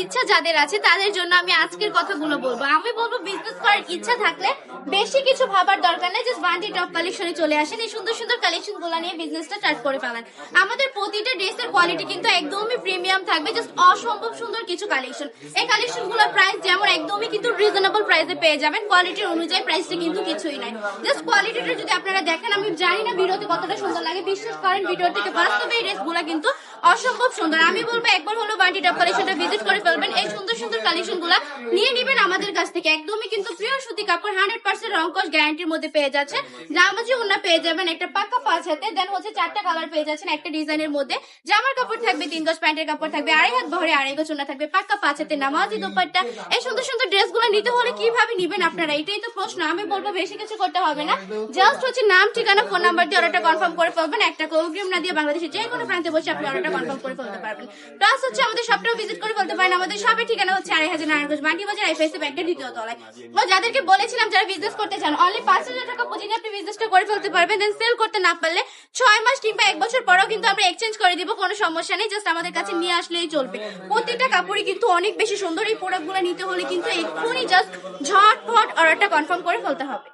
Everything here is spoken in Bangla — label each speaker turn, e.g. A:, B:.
A: ইচ্ছা যাদের আছে তাদের জন্য আমি আজকের কথাগুলো বলবো। আমি বলবো বিজনেস করার ইচ্ছা থাকলে বেশি কিছু ভাবার দরকার নেই, জাস্ট বান্টি টপ কালেকশনে চলে আসেন, এই সুন্দর সুন্দর কালেকশন গুলো নিয়ে বিজনেসটা স্টার্ট করে ফেলেন। আমাদের প্রতিটা ড্রেসের কোয়ালিটি কিন্তু একদমই প্রিমিয়াম থাকবে, জাস্ট অসম্ভব সুন্দর কিছু কালেকশন। এই কালেকশন গুলোর প্রাইস যেমন একদমই কিন্তু রিজনেবল প্রাইসে পেয়ে যাবেন, কোয়ালিটির অনুযায়ী প্রাইসটা কিন্তু কিছুই নাই। জাস্ট কোয়ালিটিটা যদি আপনারা দেখেন, আমি জানি না ভিডিওতে কতটা সুন্দর লাগে, বিশ্বাস করেন ভিডিও থেকে বাস্তবে এই ড্রেসগুলো কিন্তু অসম্ভব সুন্দর। আমি বলবো একবার হলো বান্টি টপ কালেকশনটা ভিজিট করে ফেলবেন, এই সুন্দর সুন্দর কালেকশন গুলা নিয়ে নিবেন আমাদের কাছ থেকে। একদমই কিন্তু পিওর সুতি কাপড়, 100% রং কস গ্যারান্টির মধ্যে পেয়ে যাচ্ছে। জামাজি ওন্না পেয়ে যাবেন একটা পাক্কা 5 হাতে, দেন হচ্ছে 4টা কালার পেয়ে যাচ্ছেন একটা ডিজাইনের মধ্যে। জামার কাপড় থাকবে 3 গজ, প্যান্টের কাপড় থাকবে 2.5 হাত বহরে, 2.5 গজ ওন্না থাকবে পাক্কা 5 হাতে নামাজি দোপাট্টা। এই সুন্দর সুন্দর ড্রেসগুলো নিতে হলে কিভাবে নিবেন আপনারা, এটাই তো প্রশ্ন। আমি বলবো বেশি কিছু করতে হবে না, জাস্ট হচ্ছে নাম, ঠিকানা, ফোন নাম্বার দিয়ে অর্ডারটা কনফার্ম করে ফেলবেন। একটা অগ্রিম না দিয়ে বাংলাদেশের যে কোনো প্রান্তে বসে আপনি অর্ডারটা কনফার্ম করে ফেলতে পারবেন। প্লাস হচ্ছে আমাদের শপটাও ভিজিট করে ফেলতে পারেন। আমাদের শপের ঠিকানা হচ্ছে 2.5 নারায়ণগঞ্জ বান্টি বাজার, আইপিএসসি ব্যাংকের দ্বিতীয় তলায়। ও যাদেরকে বলেছিলাম যারা বিজনেস করতে চান, অনলি 5,000 টাকা পুঁজি নিয়ে আপনি বিজনেসটা করে ফেলতে পারবেন। দেন সেল করতে না পারলে 6 মাস কিংবা 1 বছর পরেও কিন্তু আমরা এক্সচেঞ্জ করে দিব, কোনো সমস্যা নেই, জাস্ট আমাদের কাছে নিয়ে আসলেই চলবে। প্রত্যেকটা কাপড়ই কিন্তু অনেক বেশি সুন্দর। এই প্রোডাক্টগুলো নিতে হলে কিন্তু এক্ষুনি জাস্ট ঝটফট অর্ডারটা কনফার্ম করে ফেলতে হবে।